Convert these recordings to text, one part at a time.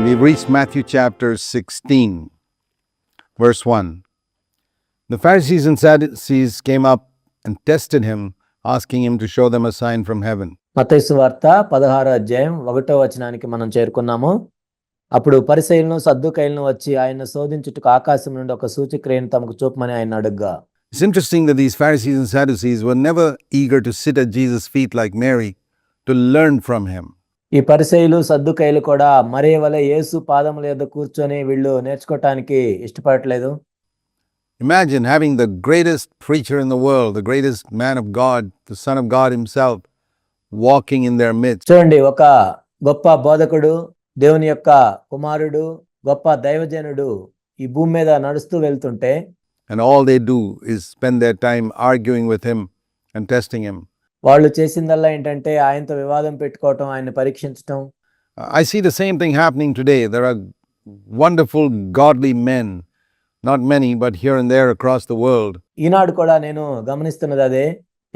And we've reached Matthew chapter 16, verse 1. The Pharisees and Sadducees came up and tested him, asking him to show them a sign from heaven. మత్తయి సువార్త 16వ అధ్యాయం 1వ వచనానికి మనం చేరుకున్నాము. అప్పుడు పరిసయ్యులను సద్దూకయ్యులను వచ్చి ఆయన శోధించుటకు ఆకాశం నుండి ఒక సూచక్రియను తమకు చూపమని ఆయన అడుగ్గా. It's interesting that these Pharisees and Sadducees were never eager to sit at Jesus' feet like Mary to learn from him. ఈ పరిసయ్యులు సద్దూకయ్యులు కూడా మరియ వలె యేసు పాదముల యొద్ద కూర్చొని వీళ్ళు నేర్చుకోవటానికి ఇష్టపడట్లేదు. Imagine having the greatest preacher in the world, the greatest man of God, the Son of God himself, walking in their midst. చూడండి, ఒక గొప్ప బోధకుడు, దేవుని యొక్క కుమారుడు, గొప్ప దైవజనుడు ఈ భూమి మీద నడుస్తూ వెళ్తుంటే, And all they do is spend their time arguing with him and testing him. వాళ్ళు చేసిందల్లా ఏంటంటే ఆయనతో వివాదం పెట్టుకోవటం, ఆయన్ని పరీక్షించటం. I see the same thing happening today. There are wonderful, godly men, not many, but here and there across the world. ఈనాడు కూడా నేను గమనిస్తున్నది అదే.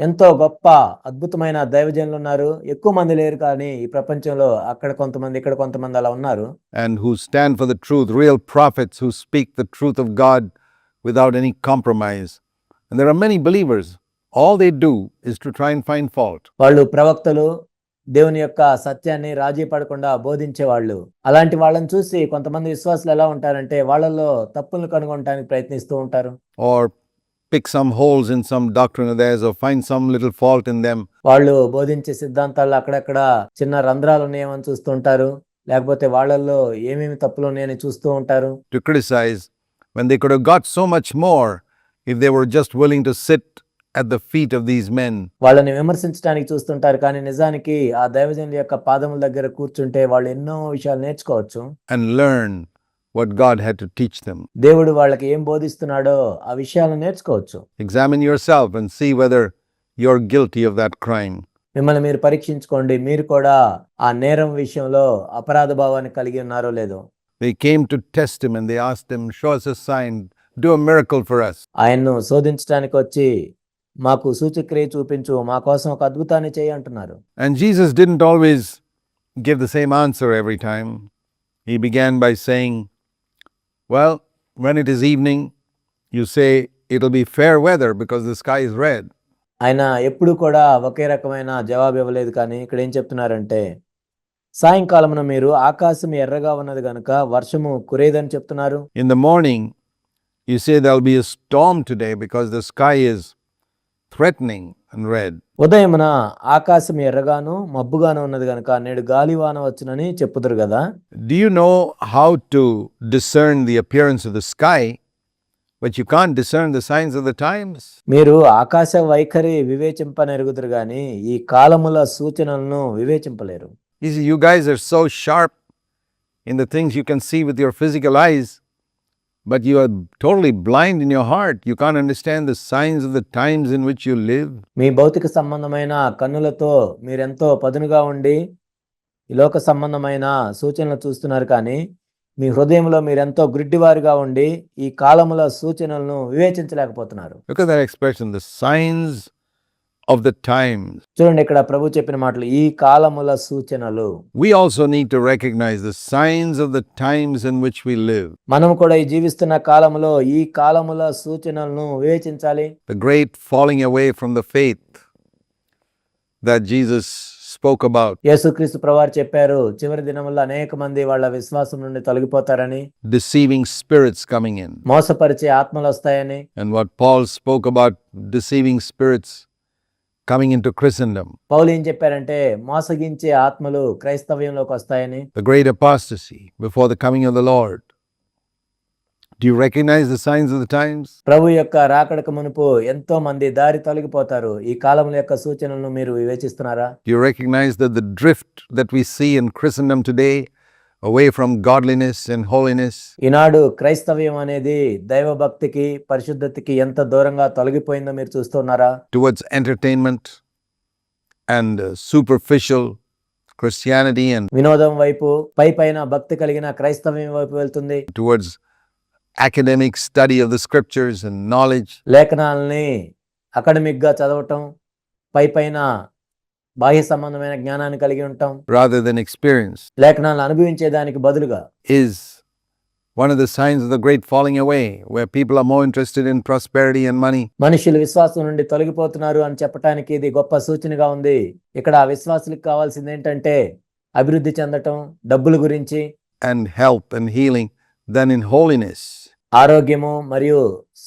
ఎంతో గొప్ప అద్భుతమైన దైవజనులు ఉన్నారు. ఎక్కువ మంది లేరు, కానీ ఈ ప్రపంచంలో అక్కడ కొంతమంది, ఇక్కడ కొంతమంది అలా ఉన్నారు. And who stand for the truth, real prophets who speak the truth of God without any compromise. And there are many believers. All they do is to try and find fault. వాళ్ళు ప్రవక్తలు, దేవుని యొక్క సత్యాన్ని రాజీ పడకుండా బోధించేవాళ్ళు. అలాంటి వాళ్ళని చూసి కొంతమంది విశ్వాసులు ఎలా ఉంటారంటే వాళ్ళలో తప్పులను కనుగొనడానికి ప్రయత్నిస్తూ ఉంటారు. Or pick some holes in some doctrine of theirs or find some little fault in them. వాళ్ళు బోధించే సిద్ధాంతాల్లో అక్కడక్కడ చిన్న రంధ్రాలు ఉన్నాయేమని చూస్తుంటారు, లేకపోతే వాళ్ళల్లో ఏమేమి తప్పులు ఉన్నాయని చూస్తూ ఉంటారు. To criticize when they could have got so much more if they were just willing to sit at the feet of these men. వాళ్ళని విమర్శించడానికి చూస్తుంటారు, కానీ నిజానికి ఆ దైవజనుల యొక్క పాదముల దగ్గర కూర్చుంటే వాళ్ళు ఎన్నో విషయాలు నేర్చుకోవచ్చు. And learn what God had to teach them. దేవుడు వాళ్ళకి ఏం బోధిస్తున్నాడో ఆ విషయాలను నేర్చుకోవచ్చు. Examine yourself and see whether you're guilty of that crime. మిమ్మల్ని మీరు పరీక్షించుకోండి, మీరు కూడా ఆ నేరం విషయంలో అపరాధ భావాన్ని కలిగి ఉన్నారో లేదో. They came to test him and they asked him, show us a sign, do a miracle for us. ఆయన్ను శోధించడానికి వచ్చి మాకు సూచక్రియ చూపించు, మా కోసం ఒక అద్భుతాన్ని చేయి అంటున్నారు. And Jesus didn't always give the same answer every time. He began by saying, well, when it is evening, you say it'll be fair weather because the sky is red. ఆయన ఎప్పుడు కూడా ఒకే రకమైన జవాబు ఇవ్వలేదు, కానీ ఇక్కడ ఏం చెప్తున్నారంటే సాయంకాలమున మీరు ఆకాశం ఎర్రగా ఉన్నది గనుక వర్షము కురేదని చెప్తున్నారు. In the morning, you say there'll be a storm today because the sky is threatening and red. ఉదయమున ఆకాశం ఎర్రగాను మబ్బుగాను ఉన్నది గనుక నేడు గాలివాన వచ్చునని చెప్పుదురు కదా. Do you know how to discern the appearance of the sky, but you can't discern the signs of the times? మీరు ఆకాశ వైఖరి వివేచింపనెరుగుదురు గాని ఈ కాలముల సూచనలను వివేచింపలేరు. You see, you guys are so sharp in the things you can see with your physical eyes, but you are totally blind in your heart. You can't understand the signs of the times in which you live. మీ భౌతిక సంబంధమైన కన్నులతో మీరెంతో పదునుగా ఉండి ఈ లోక సంబంధమైన సూచనలు చూస్తున్నారు, కానీ మీ హృదయంలో మీరెంతో గ్రిడ్డివారుగా ఉండి ఈ కాలముల సూచనలను వివేచించలేకపోతున్నారు. Look at that expression, the signs of the times. చూడండి, ఇక్కడ ప్రభు చెప్పిన మాటలు, ఈ కాలముల సూచనలు. We also need to recognize the signs of the times in which we live. మనం కూడా ఈ జీవిస్తున్న కాలములో ఈ కాలముల సూచనలను వివేచించాలి. The great falling away from the faith that Jesus spoke about. యేసుక్రీస్తు ప్రభువారు చెప్పారు, చివరి దినముల్లో అనేక మంది వాళ్ళ విశ్వాసం నుండి తొలగిపోతారని. Deceiving spirits coming in. మోసపరిచే ఆత్మలు వస్తాయని. And what Paul spoke about deceiving spirits coming into Christendom. పౌలు ఏం చెప్పారంటే మోసగించే ఆత్మలు క్రైస్తవ్యంలోకి వస్తాయని. The great apostasy before the coming of the Lord. Do you recognize the signs of the times? ప్రభు యొక్క రాకడకు మునుపు ఎంతో మంది దారి తొలగిపోతారు. ఈ కాలముల యొక్క సూచనలను మీరు వివేచిస్తున్నారా? Do you recognize that the drift that we see in Christendom today away from godliness and holiness? ఈనాడు క్రైస్తవ్యం అనేది దైవ భక్తికి పరిశుద్ధతకి ఎంత దూరంగా తొలగిపోయిందో మీరు చూస్తున్నారా? Towards entertainment and superficial Christianity and వినోదం వైపు, పైపైన భక్తి కలిగిన క్రైస్తవ్యం వైపు వెళ్తుంది. towards academic study of the scriptures and knowledge. లేఖనాలని అకాడమిక్ గా చదవటం, పైపైన బాహ్య సంబంధమైన జ్ఞానాన్ని కలిగి ఉంటాం, rather than experience, లేఖనాలను అనుభవించేదానికి బదులుగా is one of the signs of the great falling away, where people are more interested in prosperity and money మనుషులు విశ్వాసం నుండి తొలగిపోతున్నారు అని చెప్పడానికి ఇది గొప్ప సూచనగా ఉంది. ఇక్కడ విశ్వాసులకు కావాల్సింది ఏంటంటే అభివృద్ధి చెందటం, డబ్బుల గురించి, and health and healing than in holiness. ఆరోగ్యము మరియు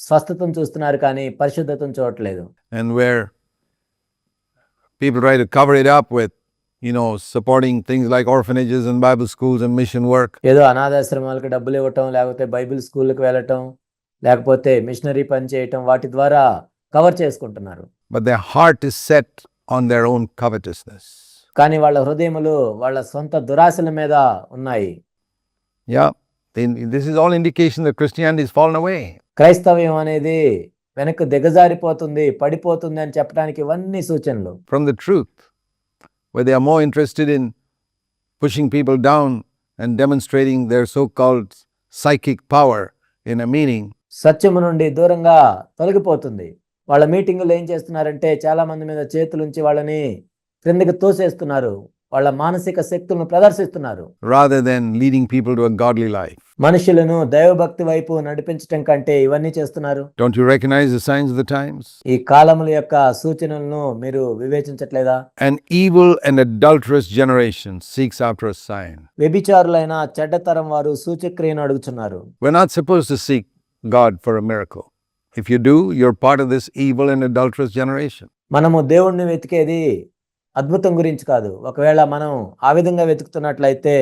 స్వస్థతను చూస్తున్నారు కానీ పరిశుద్ధతను చూడట్లేదు. And where people try to cover it up with, supporting things like orphanages and Bible schools and mission work. ఏదో అనాథాశ్రమాలకు డబ్బులు ఇవ్వటం, లేకపోతే బైబిల్ స్కూళ్ళకి వెళ్ళటం, లేకపోతే మిషనరీ పని చేయటం, వాటి ద్వారా కవర్ చేసుకుంటున్నారు. But their heart is set on their own covetousness. కానీ వాళ్ళ హృదయములు వాళ్ళ సొంత దురాశల మీద ఉన్నాయి. Yeah, this is all indication that Christianity has fallen away. క్రైస్తవ్యం అనేది వెనక్కి దిగజారిపోతుంది, పడిపోతుంది అని చెప్పడానికి ఇవన్నీ సూచనలు. From the truth, where they are more interested in pushing people down and demonstrating their so-called psychic power in a meeting. సత్యము నుండి దూరంగా తొలగిపోతుంది. వాళ్ళ మీటింగులు ఏం చేస్తున్నారంటే చాలా మంది మీద చేతులుంచి వాళ్ళని క్రిందకి తోసేస్తున్నారు, వాళ్ళ మానసిక శక్తులను ప్రదర్శిస్తున్నారు, rather than leading people to a godly life. మనుషులను దైవభక్తి వైపు నడిపించటం కంటే ఇవన్నీ చేస్తున్నారు. Don't you recognize the signs of the times? ఈ కాలముల యొక్క సూచనలను మీరు వివేచించట్లేదా? An evil and adulterous generation seeks after a sign. వ్యభిచారులైన చెడ్డతరం వారు సూచక్రియను అడుగుతున్నారు. We're not supposed to seek God for a miracle. If you do, you're part of this evil and adulterous generation. మనము దేవుణ్ణి వెతికేది అద్భుతం గురించి కాదు. ఒకవేళ మనం ఆ విధంగా వెతుకుతున్నట్లయితే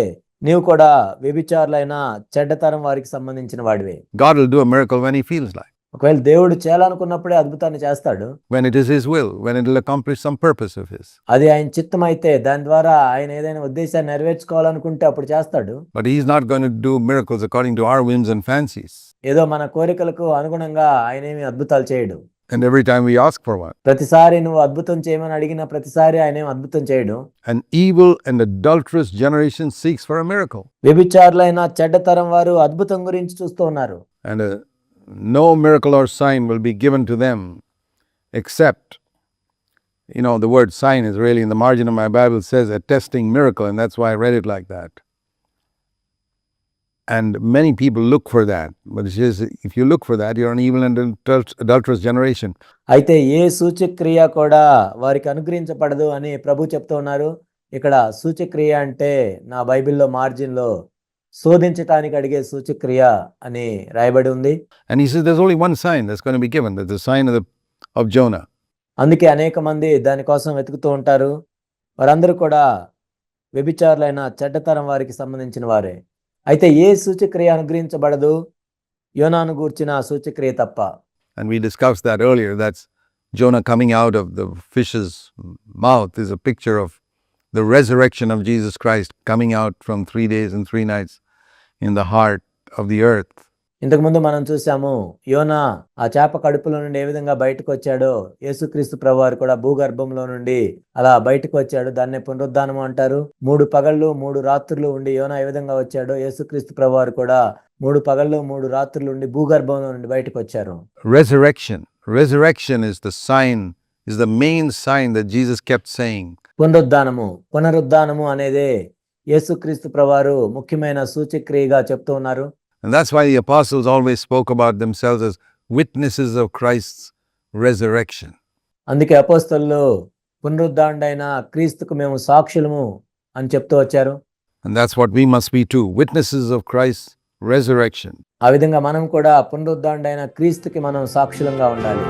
నీవు కూడా వ్యభిచారులైన చెడ్డతరం వారికి సంబంధించిన వాడివే. God will do a miracle when he feels like, ఒకవేళ దేవుడు చేయాలనుకున్నప్పుడే అద్భుతాన్ని చేస్తాడు. when it is his will, when it will accomplish some purpose of his. అది ఆయన చిత్తం అయితే, దాని ద్వారా ఆయన ఏదైనా ఉద్దేశాన్ని నెరవేర్చుకోవాలనుకుంటే అప్పుడు చేస్తాడు. But he's not going to do miracles according to our whims and fancies. ఏదో మన కోరికలకు అనుగుణంగా ఆయన ఏమి అద్భుతాలు చేయడు. And every time we ask for one. ప్రతిసారి నువ్వు అద్భుతం చేయమని అడిగిన ప్రతిసారి ఆయన ఏమి అద్భుతం చేయడు. An evil and adulterous generation seeks for a miracle. వ్యభిచారులైన చెడ్డతరం వారు అద్భుతం గురించి చూస్తూ ఉన్నారు. And no miracle or sign will be given to them except, the word sign is really in the margin of my Bible says attesting miracle, and that's why I read it like that. And many people look for that. But it says, if you look for that, you're an evil and adulterous generation. అయితే ఏ సూచక్రియ కూడా వారికి అనుగ్రహించబడదు అని ప్రభు చెప్తూ ఉన్నారు. ఇక్కడ సూచక్రియ అంటే నా బైబిల్లో మార్జిన్లో శోధించటానికి అడిగే సూచక్రియ అని రాయబడి ఉంది. And he says there's only one sign that's going to be given. That's the sign of Jonah. అందుకే అనేక మంది దానికోసం వెతుకుతూ ఉంటారు. వారందరూ కూడా వ్యభిచారులైన చెడ్డతరం వారికి సంబంధించిన వారే. అయితే ఏ సూచక్రియ అనుగ్రహించబడదు? యోనాను గూర్చిన సూచక్రియ తప్ప. And we discussed that earlier. That's Jonah coming out of the fish's mouth is a picture of the resurrection of Jesus Christ coming out from 3 days and 3 nights in the heart of the earth. ఇంతకుముందు మనం చూసాము యోనా ఆ చేప కడుపులో నుండి ఏ విధంగా బయటకు వచ్చాడో, యేసుక్రీస్తు ప్రభువారు కూడా భూగర్భంలో నుండి అలా బయటకు వచ్చాడు. దాన్నే పునరుద్ధానము అంటారు. 3 పగళ్ళు 3 రాత్రులు ఉండి యోనా ఏ విధంగా వచ్చాడో యేసుక్రీస్తు ప్రభువారు కూడా 3 పగళ్ళు 3 రాత్రులు ఉండి భూగర్భంలో నుండి బయటకు వచ్చారు. Resurrection is the sign, is the main sign that Jesus kept saying. పునరుద్ధానము అనేదే యేసుక్రీస్తు ప్రభువారు ముఖ్యమైన సూచక్రియగా చెప్తూ ఉన్నారు. And that's why the apostles always spoke about themselves as witnesses of Christ's resurrection. అందుకే అపోస్తలులు పునరుద్ధానుడైన క్రీస్తుకు మేము సాక్షులము అని చెప్తూ వచ్చారు. And that's what we must be too, witnesses of Christ's resurrection. ఆ విధంగా మనం కూడా పునరుద్ధానుడైన క్రీస్తుకి మనం సాక్షులంగా ఉండాలి.